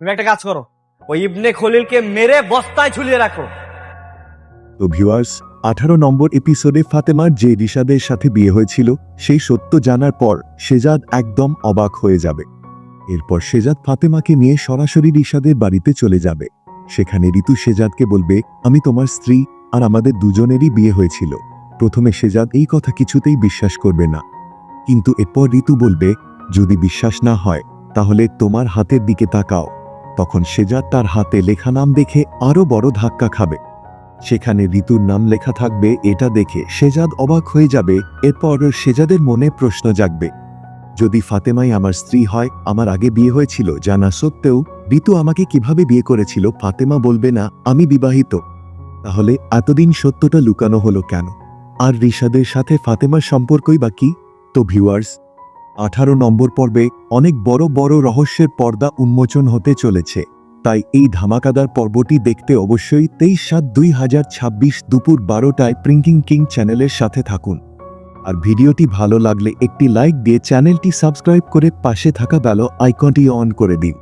তুমি একটা কাজ করো, ওই ইবনে খলিলকে মেরে বস্তায় ঝুলিয়ে রাখো। তো ভিউয়ার্স, 18 নম্বর এপিসোডে ফাতেমার যে রিশাদের সাথে বিয়ে হয়েছিল সেই সত্য জানার পর শেজাদ একদম অবাক হয়ে যাবে। এরপর শেজাদ ফাতেমাকে নিয়ে সরাসরি রিশাদের বাড়িতে চলে যাবে। সেখানে ঋতু শেজাদকে বলবে, আমি তোমার স্ত্রী আর আমাদের দুজনেরই বিয়ে হয়েছিল। প্রথমে শেজাদ এই কথা কিছুতেই বিশ্বাস করবে না, কিন্তু এরপর ঋতু বলবে, যদি বিশ্বাস না হয় তাহলে তোমার হাতের দিকে তাকাও। তখন শেজাদ তার হাতে লেখা নাম দেখে আরো বড় ধাক্কা খাবে। সেখানে ঋতুর নাম লেখা থাকবে, এটা দেখে শেজাদ অবাক হয়ে যাবে। এরপর শেজাদের মনে প্রশ্ন জাগবে, যদি ফাতেমাই আমার স্ত্রী হয়, আমার আগে বিয়ে হয়েছিল জানা সত্ত্বেও ঋতু আমাকে কিভাবে বিয়ে করেছিল? ফাতেমা বলবে না আমি বিবাহিত, তাহলে এতদিন সত্যটা লুকানো হলো কেন? আর রিশাদের সাথে ফাতেমার সম্পর্কই বা কি? তো ভিউয়ার্স, 18 নম্বর পর্বে অনেক বড় বড় রহস্যের পর্দা উন্মোচন হতে চলেছে। তাই এই ধামাকাদার পর্বটি দেখতে অবশ্যই 23/7/2026 দুপুর 12টায় প্রিঙ্কিং কিং চ্যানেলের সাথে থাকুন। আর ভিডিওটি ভালো লাগলে একটি লাইক দিয়ে চ্যানেলটি সাবস্ক্রাইব করে পাশে থাকা বেল আইকনটি অন করে দিন।